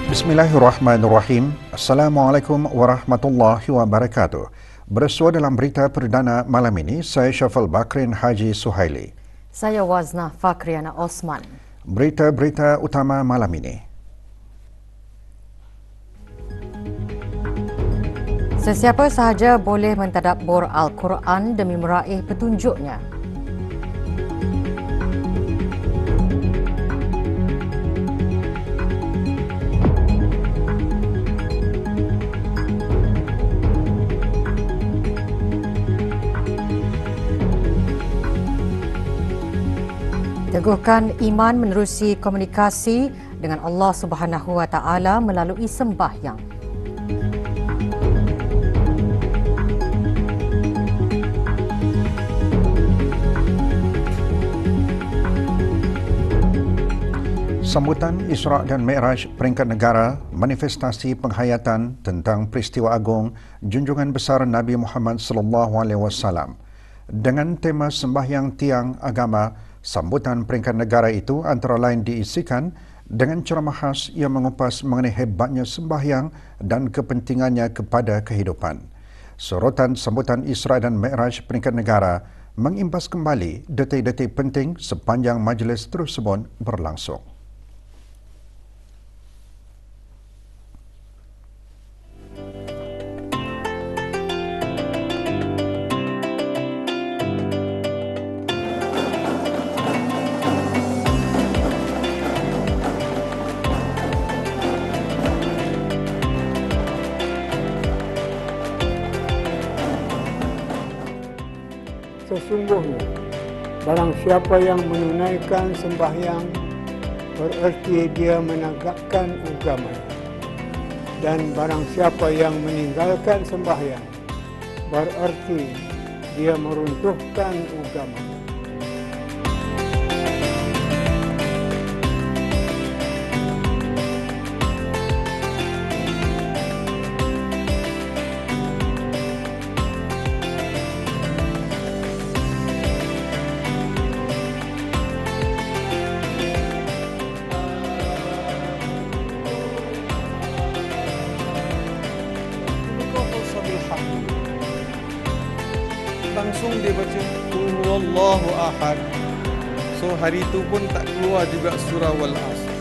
Bismillahirrahmanirrahim. Assalamualaikum warahmatullahi wabarakatuh. Bersua dalam berita perdana malam ini, saya Syafal Bakrin Haji Suhaili. Saya Wazna Fakriana Osman. Berita-berita utama malam ini. Sesiapa sahaja boleh mentadabbur Al-Quran demi meraih petunjuknya. Teguhkan iman menerusi komunikasi dengan Allah Subhanahu Wa Taala melalui sembahyang. Sambutan Isra' dan Mi'raj peringkat negara, manifestasi penghayatan tentang peristiwa agung junjungan besar Nabi Muhammad SAW. Dengan tema sembahyang tiang agama, sambutan peringkat negara itu antara lain diisikan dengan ceramah khas yang mengupas mengenai hebatnya sembahyang dan kepentingannya kepada kehidupan. Sorotan sambutan Isra' dan Mi'raj peringkat negara mengimbas kembali detik-detik penting sepanjang majlis tersebut berlangsung. Sesungguhnya, barang siapa yang menunaikan sembahyang, bererti dia menegakkan agama. Dan barang siapa yang meninggalkan sembahyang, bererti dia meruntuhkan agama. Langsung dia baca Qul huwallahu ahad. So hari itu pun tak keluar juga surah Wal Asr.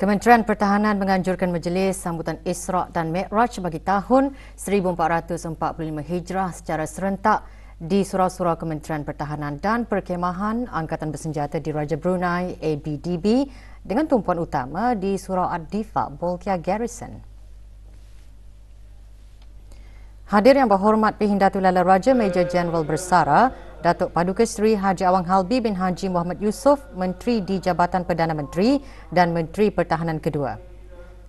Kementerian Pertahanan menganjurkan majlis sambutan Isra' dan Mi'raj bagi tahun 1445 Hijrah secara serentak di surau-surau Kementerian Pertahanan dan Perkhemahan Angkatan Bersenjata di Raja Brunei ABDB dengan tumpuan utama di Surau Ad-Difa Bolkiah Garrison. Hadir yang berhormat Pihindatul Lala Raja Major Jeneral Bersara Datuk Paduka Seri Haji Awang Halbi bin Haji Muhammad Yusof, Menteri di Jabatan Perdana Menteri dan Menteri Pertahanan kedua.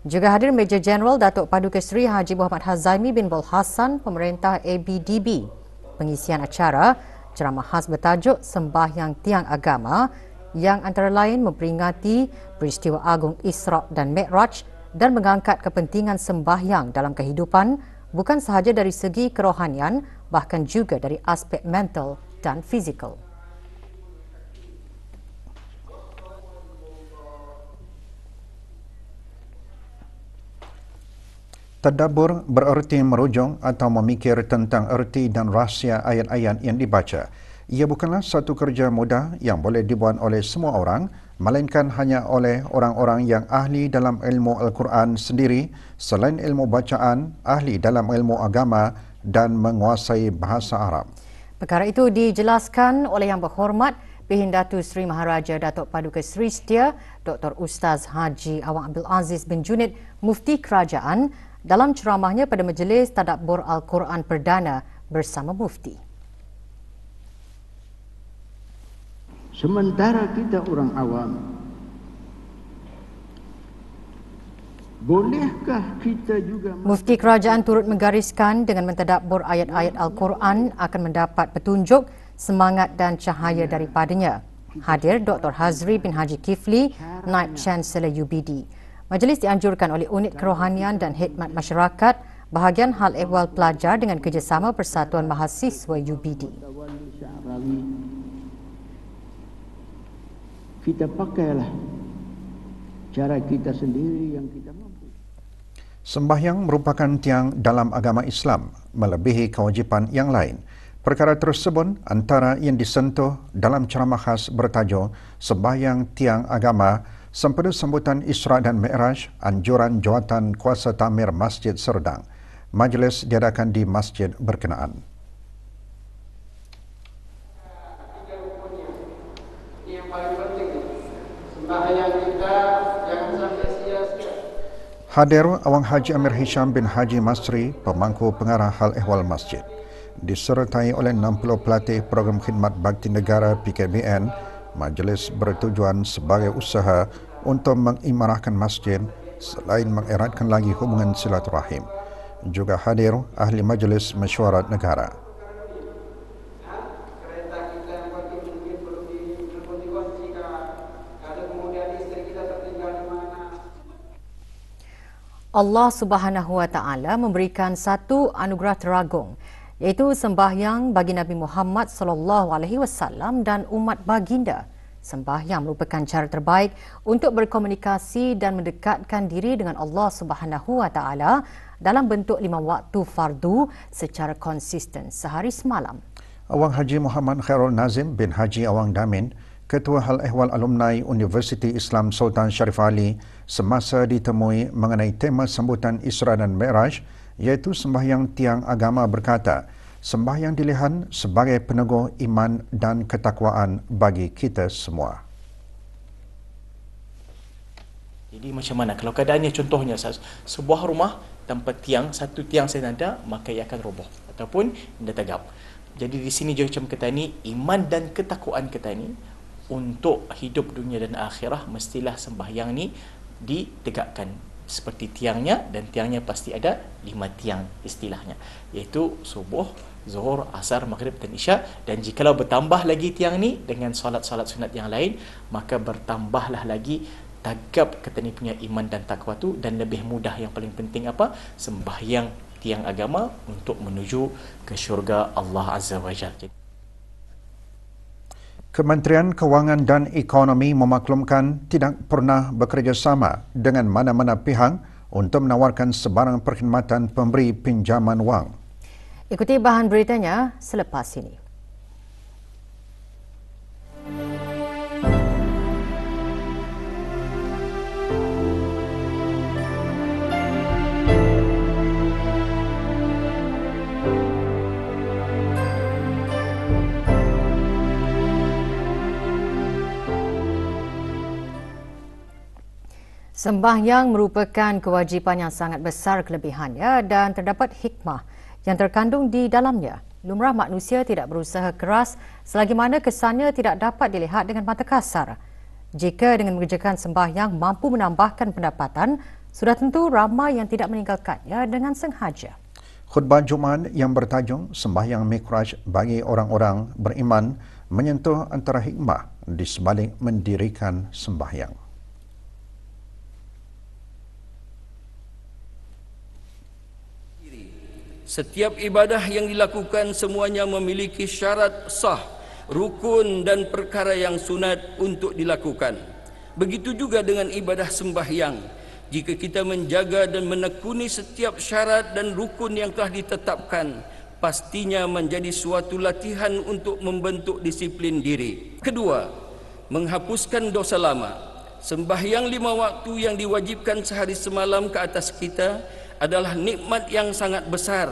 Juga hadir Major Jeneral Datuk Paduka Seri Haji Muhammad Hazaimi bin Bol Hassan, Pemerintah ABDB. Pengisian acara, ceramah khas bertajuk Sembahyang Tiang Agama yang antara lain memperingati peristiwa agung Isra' dan Mi'raj dan mengangkat kepentingan sembahyang dalam kehidupan bukan sahaja dari segi kerohanian, bahkan juga dari aspek mental dan fizikal. Tadabbur bererti merujung atau memikir tentang erti dan rahsia ayat-ayat yang dibaca. Ia bukanlah satu kerja mudah yang boleh dibuat oleh semua orang, melainkan hanya oleh orang-orang yang ahli dalam ilmu Al-Quran sendiri, selain ilmu bacaan, ahli dalam ilmu agama dan menguasai bahasa Arab. Perkara itu dijelaskan oleh Yang Berhormat Pihindatu Sri Maharaja Datuk Paduka Seri Setia Dr. Ustaz Haji Awang Abdul Aziz bin Junid, Mufti Kerajaan, dalam ceramahnya pada Majlis Tadabbur Al-Quran Perdana bersama Mufti. Sementara kita orang awam, bolehkah kita juga... Mufti Kerajaan turut menggariskan dengan mentadabbur ayat-ayat Al-Quran akan mendapat petunjuk, semangat dan cahaya daripadanya. Hadir Dr. Hazri bin Haji Kifli, Naib Chancellor UBD. Majlis dianjurkan oleh Unit Kerohanian dan Khidmat Masyarakat, bahagian hal ehwal pelajar dengan kerjasama Persatuan Mahasiswa UBD. Kita pakailah cara kita sendiri yang kita mampu. Sembahyang merupakan tiang dalam agama Islam, melebihi kewajipan yang lain. Perkara tersebut antara yang disentuh dalam ceramah khas bertajuk Sembahyang Tiang Agama sempena sambutan Isra' dan Mi'raj anjuran Jawatan Kuasa Ta'mir Masjid Serdang. Majlis diadakan di masjid berkenaan. Yang paling penting, sembahyang kita jangan sampai sia-sia. Hadir Awang Haji Amir Hisham bin Haji Masri, pemangku pengarah hal ehwal masjid. Disertai oleh 60 pelatih program khidmat bakti negara PKBN, majlis bertujuan sebagai usaha untuk mengimarahkan masjid selain mengeratkan lagi hubungan silaturahim. Juga hadir ahli majlis mesyuarat negara. Kereta kita yang penting mungkin perlu dikunci kalau kemudian isteri kita tertinggal di mana. Allah Subhanahu Wa Taala memberikan satu anugerah teragung, iaitu sembahyang bagi Nabi Muhammad sallallahu alaihi wasallam dan umat baginda. Sembahyang merupakan cara terbaik untuk berkomunikasi dan mendekatkan diri dengan Allah Subhanahu Wa Taala dalam bentuk 5 waktu fardu secara konsisten sehari semalam. Awang Haji Muhammad Khairul Nazim bin Haji Awang Damin, Ketua Hal Ehwal Alumni Universiti Islam Sultan Sharif Ali, semasa ditemui mengenai tema sambutan Isra' dan Mi'raj, iaitu sembahyang tiang agama, berkata, sembahyang dilihat sebagai peneguh iman dan ketakwaan bagi kita semua. Jadi macam mana kalau keadaannya, contohnya sebuah rumah tanpa tiang, satu tiang senada, maka ia akan roboh ataupun dia tegap. Jadi di sini juga macam kita ni, iman dan ketakwaan kita ni untuk hidup dunia dan akhirah, mestilah sembahyang ni ditegakkan seperti tiangnya, dan tiangnya pasti ada 5 tiang istilahnya, iaitu subuh, zuhur, asar, maghrib dan isya. Dan jikalau bertambah lagi tiang ni dengan solat-solat sunat yang lain, maka bertambahlah lagi tagap kata ni punya iman dan takwa tu. Dan lebih mudah, yang paling penting apa? Sembahyang tiang agama untuk menuju ke syurga Allah Azza wa Jalla. Kementerian Kewangan dan Ekonomi memaklumkan tidak pernah bekerjasama dengan mana-mana pihak untuk menawarkan sebarang perkhidmatan pemberi pinjaman wang. Ikuti bahan beritanya selepas ini. Sembahyang merupakan kewajipan yang sangat besar kelebihannya dan terdapat hikmah yang terkandung di dalamnya. Lumrah manusia tidak berusaha keras selagi mana kesannya tidak dapat dilihat dengan mata kasar. Jika dengan mengerjakan sembahyang mampu menambahkan pendapatan, sudah tentu ramai yang tidak meninggalkannya dengan sengaja. Khutbah Jumaat yang bertajuk Sembahyang Mi'raj bagi orang-orang beriman menyentuh antara hikmah di sebalik mendirikan sembahyang. Setiap ibadah yang dilakukan semuanya memiliki syarat sah, rukun dan perkara yang sunat untuk dilakukan. Begitu juga dengan ibadah sembahyang. Jika kita menjaga dan menekuni setiap syarat dan rukun yang telah ditetapkan, pastinya menjadi suatu latihan untuk membentuk disiplin diri. Kedua, menghapuskan dosa lama. Sembahyang 5 waktu yang diwajibkan sehari semalam ke atas kita adalah nikmat yang sangat besar.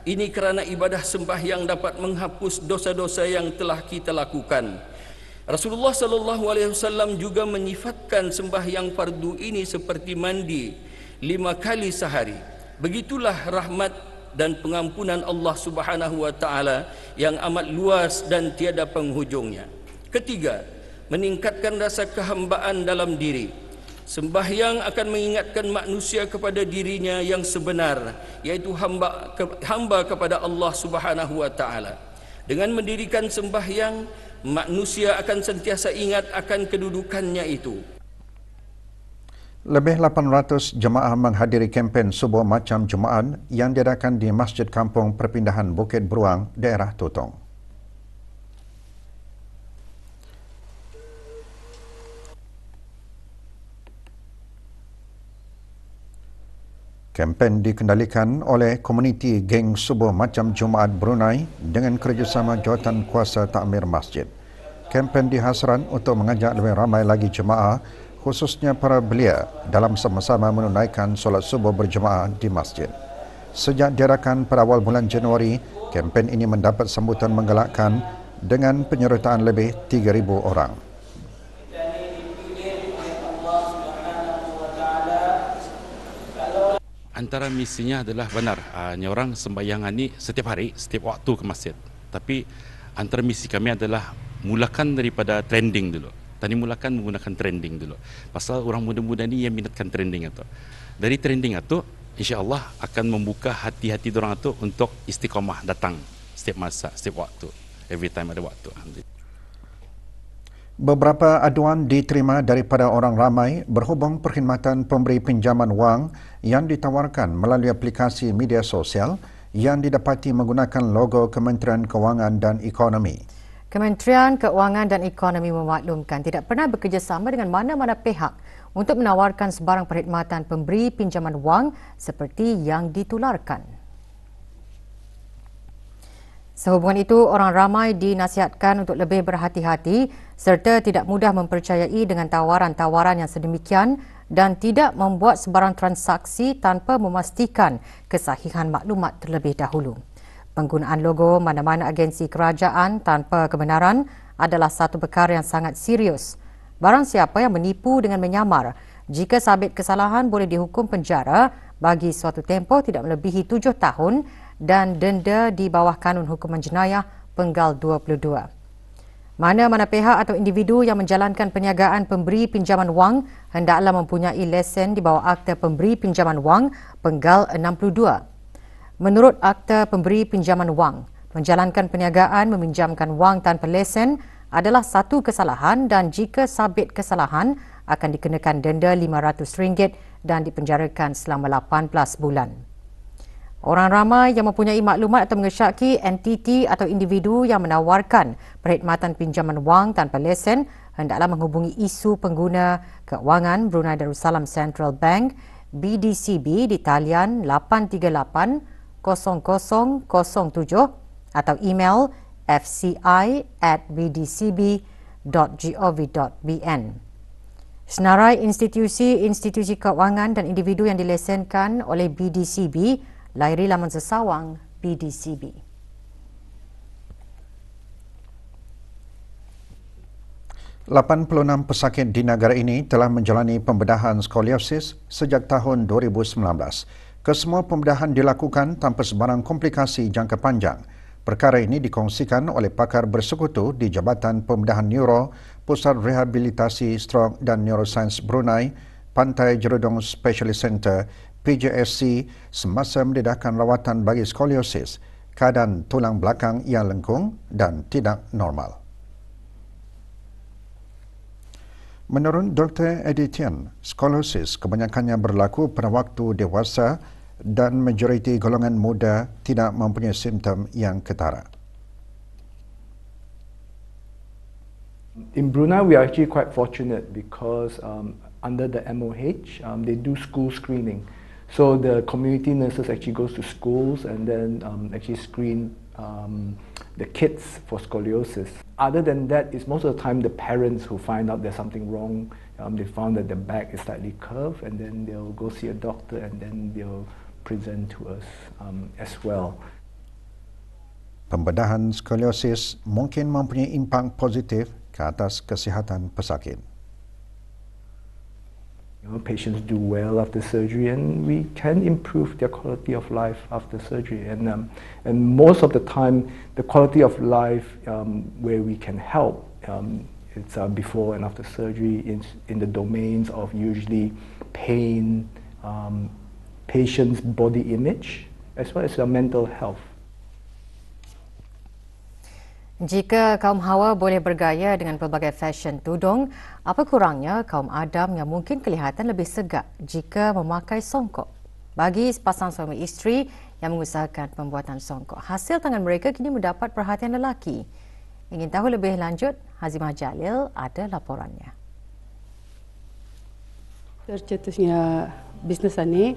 Ini kerana ibadah sembahyang dapat menghapus dosa-dosa yang telah kita lakukan. Rasulullah SAW juga menyifatkan sembahyang fardu ini seperti mandi 5 kali sehari. Begitulah rahmat dan pengampunan Allah Subhanahu wa taala yang amat luas dan tiada penghujungnya. Ketiga, meningkatkan rasa kehambaan dalam diri. Sembahyang akan mengingatkan manusia kepada dirinya yang sebenar, yaitu hamba kepada Allah Subhanahu wa taala. Dengan mendirikan sembahyang, manusia akan sentiasa ingat akan kedudukannya itu. Lebih 800 jemaah menghadiri kempen subuh macam Jumaat yang diadakan di Masjid Kampung Perpindahan Bukit Beruang, daerah Totong. Kempen dikendalikan oleh komuniti geng subuh macam Jumaat Brunei dengan kerjasama jawatan kuasa takmir masjid. Kempen dihasran untuk mengajak lebih ramai lagi jemaah, khususnya para belia, dalam sama-sama menunaikan solat subuh berjemaah di masjid. Sejak diadakan pada awal bulan Januari, kempen ini mendapat sambutan menggalakkan dengan penyertaan lebih 3,000 orang. Antara misinya adalah benar, orang sembahyang ni setiap hari, setiap waktu ke masjid. Tapi antara misi kami adalah mulakan daripada trending dulu. Tadi mulakan menggunakan trending dulu. Pasal orang muda-muda ni yang minatkan trending itu. Dari trending itu, insya-Allah akan membuka hati-hati orang itu untuk istiqamah datang setiap masa, setiap waktu. Every time ada waktu. Beberapa aduan diterima daripada orang ramai berhubung perkhidmatan pemberi pinjaman wang yang ditawarkan melalui aplikasi media sosial yang didapati menggunakan logo Kementerian Kewangan dan Ekonomi. Kementerian Kewangan dan Ekonomi memaklumkan tidak pernah bekerjasama dengan mana-mana pihak untuk menawarkan sebarang perkhidmatan pemberi pinjaman wang seperti yang ditularkan. Sehubungan itu, orang ramai dinasihatkan untuk lebih berhati-hati serta tidak mudah mempercayai dengan tawaran-tawaran yang sedemikian dan tidak membuat sebarang transaksi tanpa memastikan kesahihan maklumat terlebih dahulu. Penggunaan logo mana-mana agensi kerajaan tanpa kebenaran adalah satu perkara yang sangat serius. Barang siapa yang menipu dengan menyamar, jika sabit kesalahan boleh dihukum penjara bagi suatu tempoh tidak melebihi 7 tahun dan denda di bawah Kanun Hukuman Jenayah Penggal 22. Mana-mana pihak atau individu yang menjalankan perniagaan pemberi pinjaman wang hendaklah mempunyai lesen di bawah Akta Pemberi Pinjaman Wang Penggal 62. Menurut Akta Pemberi Pinjaman Wang, menjalankan perniagaan meminjamkan wang tanpa lesen adalah satu kesalahan dan jika sabit kesalahan akan dikenakan denda RM500 dan dipenjarakan selama 18 bulan. Orang ramai yang mempunyai maklumat atau mengesyaki entiti atau individu yang menawarkan perkhidmatan pinjaman wang tanpa lesen hendaklah menghubungi isu pengguna kewangan Brunei Darussalam Central Bank BDCB di talian 838 0007 atau email fci@bdcb.gov.bn. Senarai institusi kewangan dan individu yang dilesenkan oleh BDCB, layari laman sesawang BDCB. ...86 pesakit di negara ini telah menjalani pembedahan skoliosis sejak tahun 2019. Kesemua pembedahan dilakukan tanpa sebarang komplikasi jangka panjang. Perkara ini dikongsikan oleh pakar bersekutu di Jabatan Pembedahan Neuro, Pusat Rehabilitasi Stroke dan Neuroscience Brunei, Pantai Jerudong Specialist Center, PJSC, semasa mendedahkan rawatan bagi skoliosis, keadaan tulang belakang yang lengkung dan tidak normal. Menurut Dr. Editian, skoliosis kebanyakannya berlaku pada waktu dewasa dan majoriti golongan muda tidak mempunyai simptom yang ketara. In Brunei, we are actually quite fortunate because under the MOH, they do school screening. So the community nurses actually goes to schools and then actually screen the kids for scoliosis. Other than that, it's most of the time the parents who find out there's something wrong. They found that the back is slightly curved, and then they'll go see a doctor, and then they'll present to us as well. Pembedahan skoliosis mungkin mempunyai impak positif ke atas kesihatan pesakit. Patients do well after surgery, and we can improve their quality of life after surgery. And most of the time, the quality of life where we can help, it's before and after surgery in the domains of usually pain, patient's body image, as well as mental health. Jika kaum Hawa boleh bergaya dengan pelbagai fashion tudung, apa kurangnya kaum Adam yang mungkin kelihatan lebih segak jika memakai songkok? Bagi sepasang suami isteri yang mengusahakan pembuatan songkok, hasil tangan mereka kini mendapat perhatian lelaki. Ingin tahu lebih lanjut? Hazimah Jalil ada laporannya. Tercetusnya bisnes ini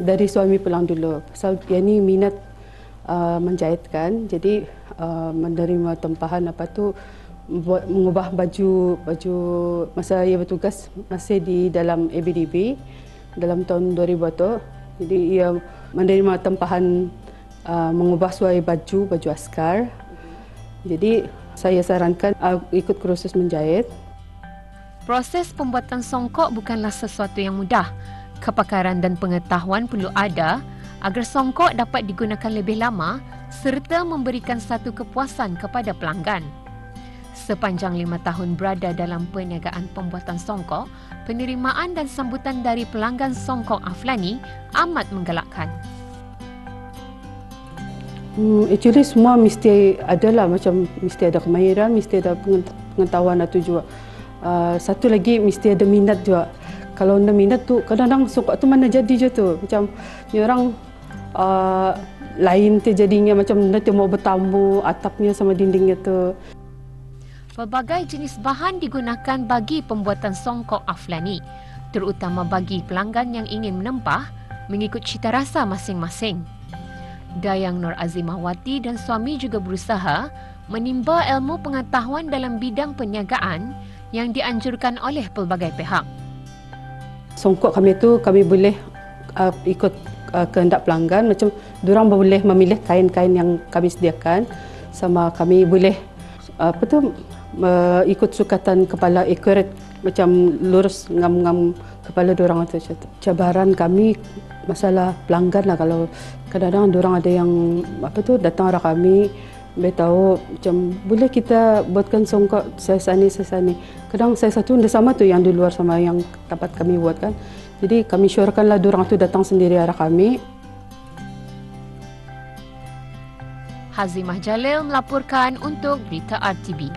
dari suami pulang dulu. Pasal dia ni minat menjahitkan, jadi menerima tempahan mengubah baju masa ia bertugas masih di dalam ABDB dalam tahun 2000 tu. Jadi ia menerima tempahan mengubah suai baju askar. Jadi saya sarankan ikut kursus menjahit. Proses pembuatan songkok bukanlah sesuatu yang mudah. Kepakaran dan pengetahuan perlu ada agar songkok dapat digunakan lebih lama serta memberikan satu kepuasan kepada pelanggan. Sepanjang 5 tahun berada dalam perniagaan pembuatan songkok, penerimaan dan sambutan dari pelanggan songkok Aflani amat menggalakkan. Actually semua mesti adalah mesti ada kemahiran, mesti ada pengetahuan itu juga. Satu lagi mesti ada minat juga. Kalau ada minat tu kadang-kadang songkok tu mana jadi je tu. Macam ni orang lain terjadinya macam nanti mau bertamu atapnya sama dindingnya tu. Pelbagai jenis bahan digunakan bagi pembuatan songkok Aflani, terutama bagi pelanggan yang ingin menempah mengikut cita rasa masing-masing. Dayang Nur Azimahwati dan suami juga berusaha menimba ilmu pengetahuan dalam bidang perniagaan yang dianjurkan oleh pelbagai pihak. Songkok kami tu kami boleh ikut kehendak pelanggan, macam diorang boleh memilih kain-kain yang kami sediakan, sama kami boleh ikut sukatan kepala accurate, macam lurus ngam-ngam kepala diorang tu. Cabaran kami masalah pelanggan lah. Kalau kadang-kadang diorang ada yang datang arah kami, beritahu macam boleh kita buatkan songkok saya ni. Kadang saya satu dah sama tu yang di luar sama yang tempat kami buatkan. Jadi kami syorkanlah diorang tu datang sendiri arah kami. Hazimah Jalil melaporkan untuk Berita RTB.